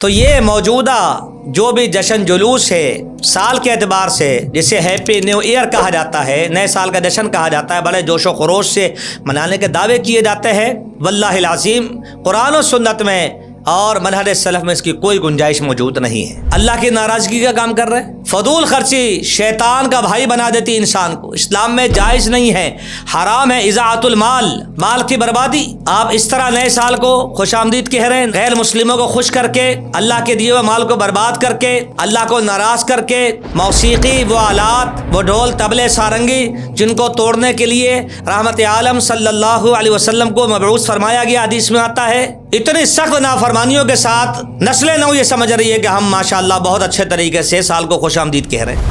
تو یہ موجودہ جو بھی جشن جلوس ہے سال کے اعتبار سے، جسے ہیپی نیو ایئر کہا جاتا ہے، نئے سال کا جشن کہا جاتا ہے، بڑے جوش و خروش سے منانے کے دعوے کیے جاتے ہیں، واللہ العظیم قرآن و سنت میں اور منہج سلف میں اس کی کوئی گنجائش موجود نہیں ہے۔ اللہ کی ناراضگی کا کام کر رہے ہیں۔ فضول خرچی شیطان کا بھائی بنا دیتی انسان کو، اسلام میں جائز نہیں ہے، حرام ہے اضاعت المال، مال کی بربادی۔ آپ اس طرح نئے سال کو خوش آمدید کہہ رہے ہیں، غیر مسلموں کو خوش کر کے، اللہ کے دیے ہوئے مال کو برباد کر کے، اللہ کو ناراض کر کے، موسیقی، وہ آلات، وہ ڈھول، طبلے، سارنگی جن کو توڑنے کے لیے رحمت عالم صلی اللہ علیہ وسلم کو مبعوث فرمایا گیا، حدیث میں آتا ہے، اتنی سخت نافرمانیوں کے ساتھ نسل نو یہ سمجھ رہی ہے کہ ہم ماشاءاللہ بہت اچھے طریقے سے سال کو خوش آمدید کہہ رہے ہیں۔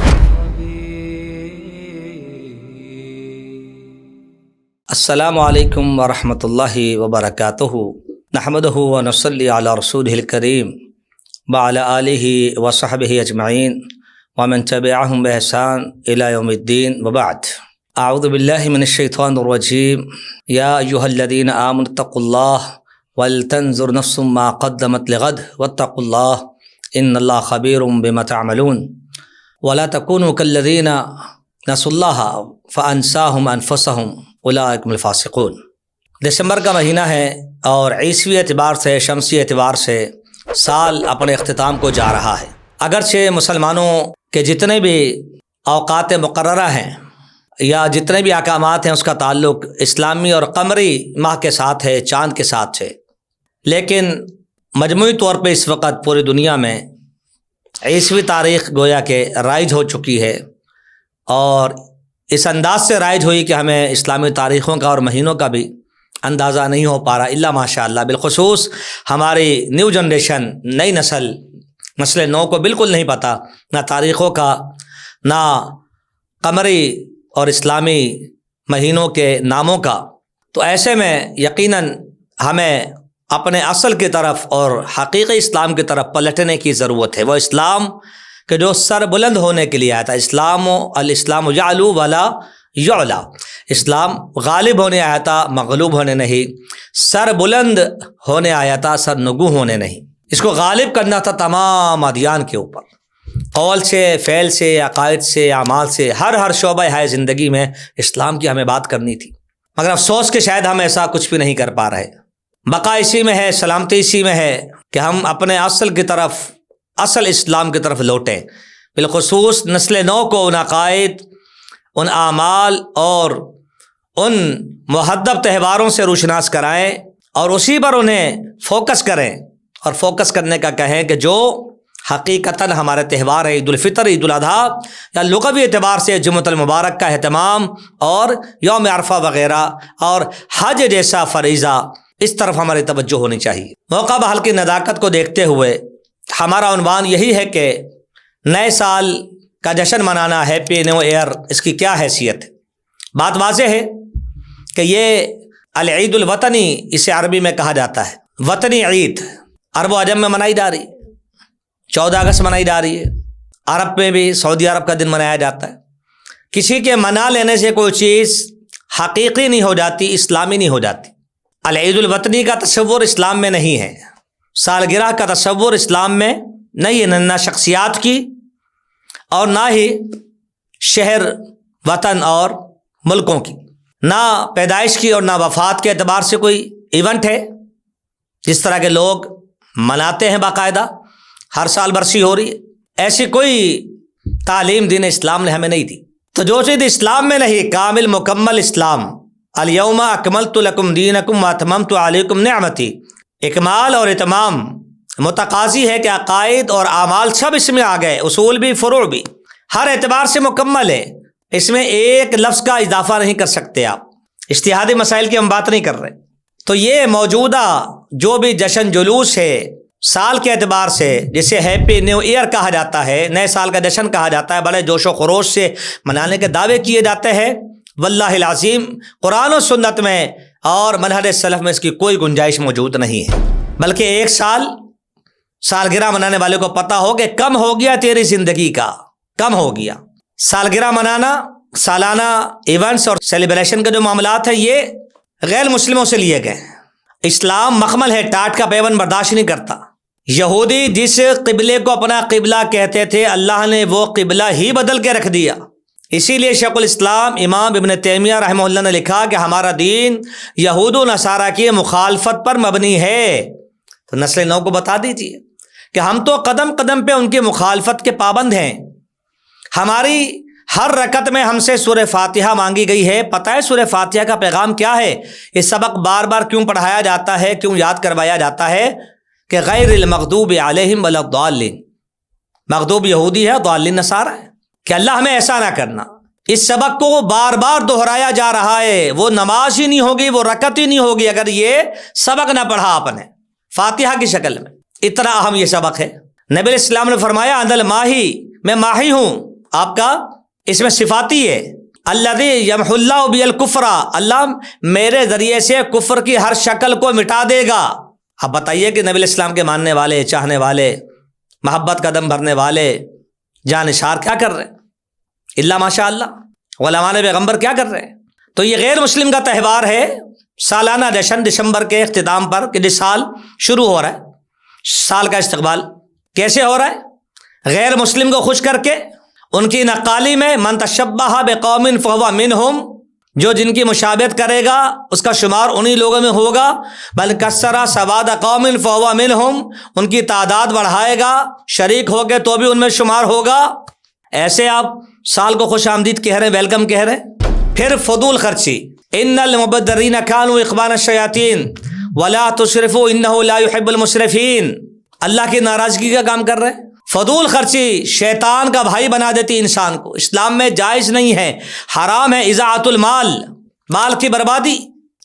السلام علیکم ورحمۃ اللہ وبرکاتہ، نحمدہ ونصلی علی رسولہ الکریم وعلی آلہ وصحبہ اجمعین ومن تبعہم بإحسان الی یوم الدین، وبعد۔ اعوذ باللہ من الشیطان الرجیم، یا ایہا الذین آمنوا اتقوا اللہ وَلْتَنْظُرْ نَفْسٌ مَا قَدَّمَتْ لِغَدٍ وَاتَّقُوا اللَّهَ إِنَّ اللَّهَ خَبِيرٌ بِمَا تَعْمَلُونَ وَلَا تَكُونُوا كَالَّذِينَ نَسُوا اللَّهَ فَأَنْسَاهُمْ أَنفُسَهُمْ أُولَٰئِكَ هُمُ الْفَاسِقُونَ۔ دسمبر کا مہینہ ہے اور عیسوی اعتبار سے، شمسی اعتبار سے سال اپنے اختتام کو جا رہا ہے۔ اگرچہ مسلمانوں کے جتنے بھی اوقات مقررہ ہیں یا جتنے بھی احکامات ہیں اس کا تعلق اسلامی اور قمری ماہ کے ساتھ ہے، چاند کے ساتھ ہے، لیکن مجموعی طور پہ اس وقت پوری دنیا میں عیسوی تاریخ گویا کہ رائج ہو چکی ہے، اور اس انداز سے رائج ہوئی کہ ہمیں اسلامی تاریخوں کا اور مہینوں کا بھی اندازہ نہیں ہو پا رہا، الا ماشاء اللہ۔ بالخصوص ہماری نیو جنریشن، نئی نسل نو کو بالکل نہیں پتہ نہ تاریخوں کا، نہ قمری اور اسلامی مہینوں کے ناموں کا۔ تو ایسے میں یقیناً ہمیں اپنے اصل کی طرف اور حقیقی اسلام کی طرف پلٹنے کی ضرورت ہے، وہ اسلام کہ جو سر بلند ہونے کے لیے آیا تھا۔ الاسلام یعلو ولا یعلا، اسلام غالب ہونے آیا تھا، مغلوب ہونے نہیں، سر بلند ہونے آیا تھا، سر نگو ہونے نہیں۔ اس کو غالب کرنا تھا تمام ادیان کے اوپر، قول سے، فعل سے، عقائد سے، اعمال سے، ہر شعبہ ہے زندگی میں اسلام کی ہمیں بات کرنی تھی، مگر افسوس کہ شاید ہم ایسا کچھ بھی نہیں کر پا رہے۔ بقا اسی میں ہے، سلامتی اسی میں ہے کہ ہم اپنے اصل کی طرف، اصل اسلام کی طرف لوٹیں، بالخصوص نسل نو کو ان عقائد، ان اعمال اور ان محدب تہواروں سے روشناس کرائیں اور اسی پر انہیں فوکس کریں، اور فوکس کرنے کا کہیں کہ جو حقیقتاً ہمارے تہوار ہے، عید الفطر، عید الاضحیٰ، یا لغوی اعتبار سے جمعۃ المبارک کا اہتمام اور یوم عرفہ وغیرہ اور حج جیسا فریضہ، اس طرف ہماری توجہ ہونی چاہیے۔ موقع بحال کی نداقت کو دیکھتے ہوئے ہمارا عنوان یہی ہے کہ نئے سال کا جشن منانا، ہیپی نیو ایئر، اس کی کیا حیثیت ہے؟ بات واضح ہے کہ یہ العید الوطنی اسے عربی میں کہا جاتا ہے، وطنی عید عرب و عجم میں منائی جا رہی ہے، 14 اگست منائی جا رہی ہے، عرب میں بھی سعودی عرب کا دن منایا جاتا ہے۔ کسی کے منا لینے سے کوئی چیز حقیقی نہیں ہو جاتی، اسلامی نہیں ہو جاتی۔ العید الوطنی کا تصور اسلام میں نہیں ہے، سالگرہ کا تصور اسلام میں نہیں ہے، نہ شخصیات کی اور نہ ہی شہر، وطن اور ملکوں کی، نہ پیدائش کی اور نہ وفات کے اعتبار سے کوئی ایونٹ ہے جس طرح کے لوگ مناتے ہیں باقاعدہ، ہر سال برسی ہو رہی ہے۔ ایسی کوئی تعلیم دین اسلام نے ہمیں نہیں دی۔ تو جو چیز اسلام میں نہیں، کامل مکمل اسلام، الیوم اکملت لکم دینکم واتممت علیکم نعمتی، اکمال اور اتمام متقاضی ہے کہ عقائد اور اعمال سب اس میں آ گئے، اصول بھی، فروع بھی، ہر اعتبار سے مکمل ہے، اس میں ایک لفظ کا اضافہ نہیں کر سکتے آپ۔ اجتہادی مسائل کی ہم بات نہیں کر رہے۔ تو یہ موجودہ جو بھی جشن جلوس ہے سال کے اعتبار سے، جسے ہیپی نیو ایئر کہا جاتا ہے، نئے سال کا جشن کہا جاتا ہے، بڑے جوش و خروش سے منانے کے دعوے کیے جاتے ہیں، واللہ العظیم قرآن و سنت میں اور منہج سلف میں اس کی کوئی گنجائش موجود نہیں ہے۔ بلکہ ایک سالگرہ منانے والے کو پتہ ہو کہ کم ہو گیا تیری زندگی کا، کم ہو گیا۔ سالگرہ منانا، سالانہ ایونٹس اور سیلیبریشن کے جو معاملات ہیں، یہ غیر مسلموں سے لیے گئے۔ اسلام مخمل ہے، ٹاٹ کا پیون برداشت نہیں کرتا۔ یہودی جس قبلے کو اپنا قبلہ کہتے تھے اللہ نے وہ قبلہ ہی بدل کے رکھ دیا۔ اسی لیے شیخ الاسلام امام ابن تیمیہ رحمہ اللہ نے لکھا کہ ہمارا دین یہود و نصارہ کی مخالفت پر مبنی ہے۔ تو نسل نو کو بتا دیجیے کہ ہم تو قدم قدم پہ ان کی مخالفت کے پابند ہیں۔ ہماری ہر رکعت میں ہم سے سورہ فاتحہ مانگی گئی ہے۔ پتہ ہے سورہ فاتحہ کا پیغام کیا ہے؟ یہ سبق بار بار کیوں پڑھایا جاتا ہے، کیوں یاد کروایا جاتا ہے؟ کہ غیر المغضوب علیہم ولا الضالین، مغضوب یہودی ہے، ضالین نصارہ ہے، کہ اللہ ہمیں ایسا نہ کرنا۔ اس سبق کو بار بار دہرایا جا رہا ہے۔ وہ نماز ہی نہیں ہوگی، وہ رکعت ہی نہیں ہوگی اگر یہ سبق نہ پڑھا آپ نے فاتحہ کی شکل میں۔ اتنا اہم یہ سبق ہے۔ نبی علیہ السلام نے فرمایا انا الماہی، میں ماہی ہوں، آپ کا اس میں صفاتی ہے۔ الذی یمحو اللہ بی الکفر، اللہ میرے ذریعے سے کفر کی ہر شکل کو مٹا دے گا۔ اب بتائیے کہ نبی علیہ السلام کے ماننے والے، چاہنے والے، محبت کا دم بھرنے والے جانشار کیا کر رہے ہیں؟ اللہ ماشاء اللہ علماء پیغمبر کیا کر رہے ہیں؟ تو یہ غیر مسلم کا تہوار ہے، سالانہ جشن دسمبر کے اختتام پر، کہ جس سال شروع ہو رہا ہے، سال کا استقبال کیسے ہو رہا ہے؟ غیر مسلم کو خوش کر کے ان کی نقالی میں من تشبہ بقوم فہو منہم، جو جن کی مشابہت کرے گا اس کا شمار انہی لوگوں میں ہوگا۔ بل کثر سواد قوم فہو منہم، ان کی تعداد بڑھائے گا، شریک ہو گئے تو بھی ان میں شمار ہوگا۔ ایسے آپ سال کو خوش آمدید کہہ رہے ہیں، ویلکم کہہ رہے ہیں۔ پھر فضول خرچی، ان المبذرین کانوا اخوان الشیاطین ولا تسرفوا انہ لا يحب المسرفین، اللہ کی ناراضگی کا کام کر رہے ہیں۔ فضول خرچی شیطان کا بھائی بنا دیتی انسان کو، اسلام میں جائز نہیں ہے، حرام ہے اضاعت المال، مال کی بربادی۔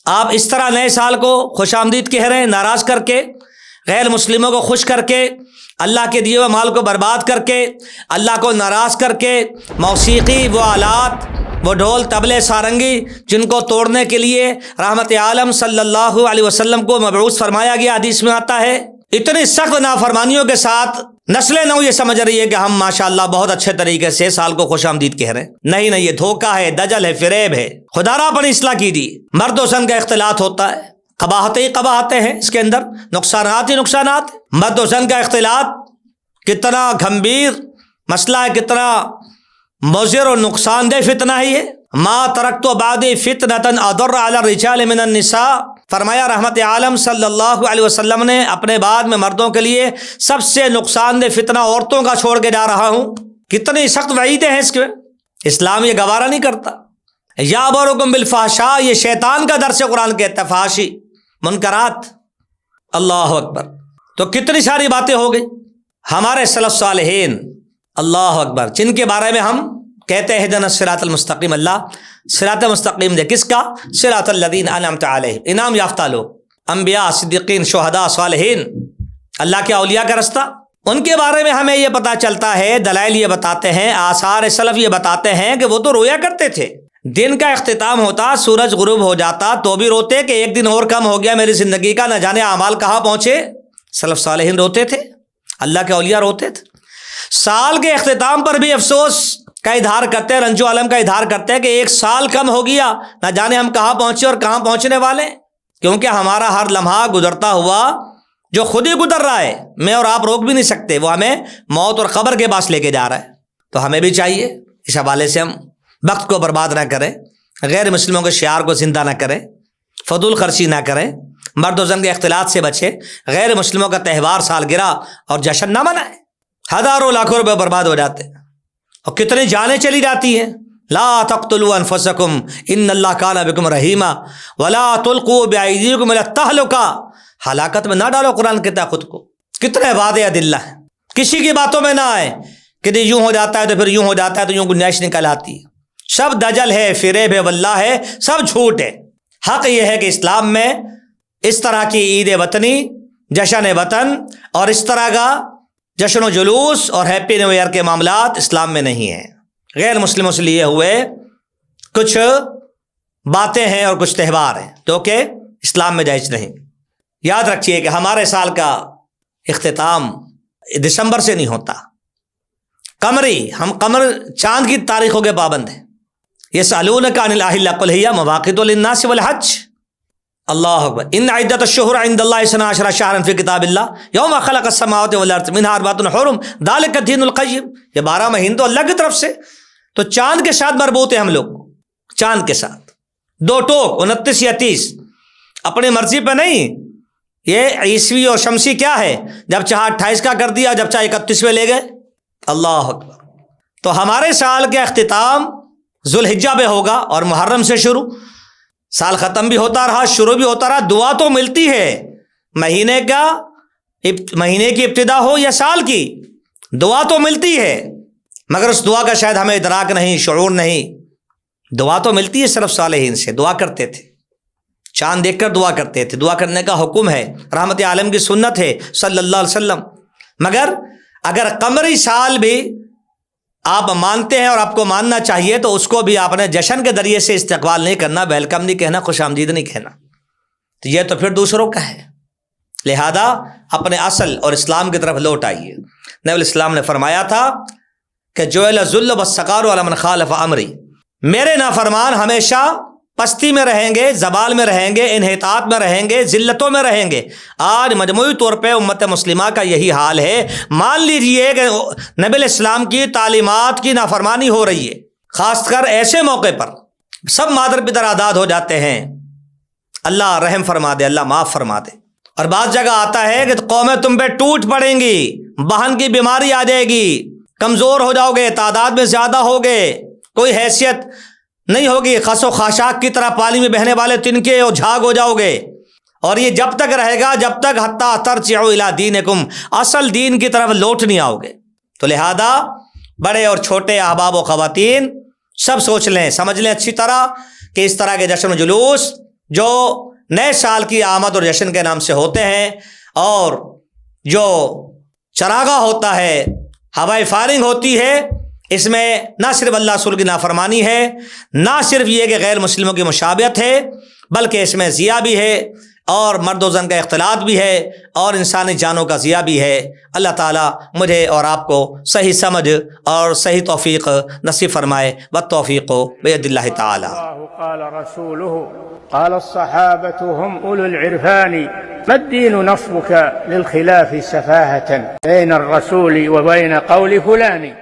آپ اس طرح نئے سال کو خوش آمدید کہہ رہے ہیں، ناراض کر کے، غیر مسلموں کو خوش کر کے، اللہ کے دیے ہوئے مال کو برباد کر کے، اللہ کو ناراض کر کے۔ موسیقی، وہ آلات، وہ ڈھول، طبلے، سارنگی، جن کو توڑنے کے لیے رحمت عالم صلی اللہ علیہ وسلم کو مبعوث فرمایا گیا، حدیث میں آتا ہے۔ اتنی سخت نافرمانیوں کے ساتھ نسل نو یہ سمجھ رہی ہے کہ ہم ماشاءاللہ بہت اچھے طریقے سے سال کو خوش آمدید کہہ رہے ہیں۔ نہیں، یہ دھوکہ ہے، دجل ہے، فریب ہے۔ خدا را اپنی اصلاح کیجیے۔ مرد و زن کا اختلاط ہوتا ہے، قباحتیں ہی قباحتیں ہیں، اس کے اندر نقصانات ہی نقصانات۔ مرد و زن کا اختلاط کتنا گھمبیر مسئلہ ہے، کتنا مضر اور نقصان دہ فتنہ ہی ہے۔ ما ترکت بعدی فتنة اضر علی الرجال من النساء، فرمایا رحمت عالم صلی اللہ علیہ وسلم نے اپنے بعد میں مردوں کے لیے سب سے نقصان دہ فتنہ عورتوں کا چھوڑ کے جا رہا ہوں۔ کتنی سخت وعیدیں ہیں اس کے، اسلام یہ گوارا نہیں کرتا۔ یامرکم بالفحشاء، یہ شیطان کا درس قرآن کہتا ہے، فحاشی، منکرات۔ اللہ اکبر۔ تو کتنی ساری باتیں ہو گئی۔ ہمارے سلف صالحین، اللہ اکبر، جن کے بارے میں ہم کہتے ہیں اہدنا الصراط المستقیم، اللہ صراط مستقیم دے، کس کا؟ صراط الذین انعمت علیہم، انعام یافتہ لوگ، انبیاء، صدیقین، شہداء، صالحین، اللہ کے اولیاء کا رستہ۔ ان کے بارے میں ہمیں یہ پتہ چلتا ہے، دلائل یہ بتاتے ہیں، آثار سلف یہ بتاتے ہیں کہ وہ تو رویا کرتے تھے۔ دن کا اختتام ہوتا، سورج غروب ہو جاتا تو بھی روتے کہ ایک دن اور کم ہو گیا میری زندگی کا، نہ جانے اعمال کہاں پہنچے۔ سلف صالحین روتے تھے، اللہ کے اولیاء روتے تھے۔ سال کے اختتام پر بھی افسوس کا اظہار کرتے ہیں، رنج و الم کا اظہار کرتے ہیں کہ ایک سال کم ہو گیا، نہ جانے ہم کہاں پہنچے اور کہاں پہنچنے والے ہیں۔ کیونکہ ہمارا ہر لمحہ گزرتا ہوا جو خود ہی گزر رہا ہے، میں اور آپ روک بھی نہیں سکتے، وہ ہمیں موت اور قبر کے پاس لے کے جا رہا ہے۔ تو ہمیں بھی چاہیے اس حوالے سے ہم وقت کو برباد نہ کریں، غیر مسلموں کے شعار کو زندہ نہ کریں، فضول خرچی نہ کریں، مرد و زن کے اختلاط سے بچیں، غیر مسلموں کا تہوار، سالگرہ اور جشن نہ منائیں۔ ہزاروں لاکھوں روپے برباد ہو جاتے ہیں اور کتنی جانیں چلی جاتی ہیں۔ لا تقتلوا انفسکم ان اللہ کان بکم رحیما ولا تلقوا بایدیکم الی التہلکہ، ہلاکت میں نہ ڈالو، قرآن کہتا ہے خود کو۔ کتنے وعدے ادلہ ہیں، کسی کی باتوں میں نہ آئے کہ یوں ہو جاتا ہے تو پھر یوں ہو جاتا ہے، تو یوں گنجائش نکل آتی ہے۔ سب دجل ہے، فریب ہے، واللہ ہے، سب جھوٹ ہے۔ حق یہ ہے کہ اسلام میں اس طرح کی عید وطنی، جشن وطن اور اس طرح کا جشن و جلوس اور ہیپی نیو ایئر کے معاملات اسلام میں نہیں ہیں۔ غیر مسلموں سے لیے ہوئے کچھ باتیں ہیں اور کچھ تہوار ہیں جو کہ اسلام میں جائز نہیں۔ یاد رکھیے کہ ہمارے سال کا اختتام دسمبر سے نہیں ہوتا، قمری، ہم قمر چاند کی تاریخوں کے پابند ہیں۔ یسألونک عن الأہلة قل ہی مواقیت للناس والحج، اللہ اکبر. ان عدۃ الشہور عند اللہ 12 شہرا فی کتاب اللہ یوم خلق السماوات والارض منها اربعۃ حرم ذلک الدین القیم. یہ 12 مہینے تو اللہ کی طرف سے، تو چاند کے ساتھ مربوط ہیں ہم لوگ، چاند کے ساتھ 2 ٹوک 29 یا 30 اپنی مرضی پہ نہیں. یہ عیسوی اور شمسی کیا ہے، جب چاہا 28 کا کر دیا، جب چاہے 31 لے گئے. اللہ اکبر. تو ہمارے سال کا اختتام ذوالحجہ میں ہوگا اور محرم سے شروع. سال ختم بھی ہوتا رہا، شروع بھی ہوتا رہا. دعا تو ملتی ہے، مہینے کی ابتدا ہو یا سال کی، دعا تو ملتی ہے، مگر اس دعا کا شاید ہمیں ادراک نہیں، شعور نہیں. دعا تو ملتی ہے صرف صالحین سے. دعا کرتے تھے، چاند دیکھ کر دعا کرتے تھے. دعا کرنے کا حکم ہے، رحمت عالم کی سنت ہے صلی اللہ علیہ وسلم. مگر اگر قمری سال بھی آپ مانتے ہیں اور آپ کو ماننا چاہیے، تو اس کو بھی آپ نے جشن کے ذریعے سے استقبال نہیں کرنا، ویلکم نہیں کہنا، خوش آمدید نہیں کہنا. تو یہ تو پھر دوسروں کا ہے. لہذا اپنے اصل اور اسلام کی طرف لوٹ آئیے. نبی علیہ السلام نے فرمایا تھا کہ جعل الذل والصغار علی من خالف امری. میرے نافرمان ہمیشہ پستی میں رہیں گے، زوال میں رہیں گے، انحطاط میں رہیں گے، ذلتوں میں رہیں گے. آج مجموعی طور پہ امت مسلمہ کا یہی حال ہے. مان لیجئے کہ نبی علیہ السلام کی تعلیمات کی نافرمانی ہو رہی ہے، خاص کر ایسے موقع پر سب مادر پدر آزاد ہو جاتے ہیں. اللہ رحم فرما دے، اللہ معاف فرما دے. اور بعض جگہ آتا ہے کہ قومیں تم پہ ٹوٹ پڑیں گی، بہن کی بیماری آ جائے گی، کمزور ہو جاؤ گے، تعداد میں زیادہ ہوگے، کوئی حیثیت نہیں ہوگی، خس و خاشاک کی طرح پانی میں بہنے والے تنکے اور جھاگ ہو جاؤ گے. اور یہ جب تک رہے گا، جب تک حتیٰ ترجعوا الی دینکم، اصل دین کی طرف لوٹ نہیں آؤ گے. تو لہذا بڑے اور چھوٹے احباب و خواتین سب سوچ لیں، سمجھ لیں اچھی طرح کہ اس طرح کے جشن و جلوس جو نئے سال کی آمد اور جشن کے نام سے ہوتے ہیں، اور جو چراغاں ہوتا ہے، ہوائی فائرنگ ہوتی ہے، اس میں نہ صرف اللہ رسول کی نافرمانی ہے، نہ صرف یہ کہ غیر مسلموں کی مشابہت ہے، بلکہ اس میں ضیاء بھی ہے، اور مرد و زن کا اختلاط بھی ہے، اور انسانی جانوں کا ضیاء بھی ہے. اللہ تعالیٰ مجھے اور آپ کو صحیح سمجھ اور صحیح توفیق نصیب فرمائے. والتوفیق بید اللہ تعالیٰ. قال رسوله قال الصحابة هم أولو العرفان ما الدين نصبك للخلاف سفاهة بين الرسول وبين قول فلان.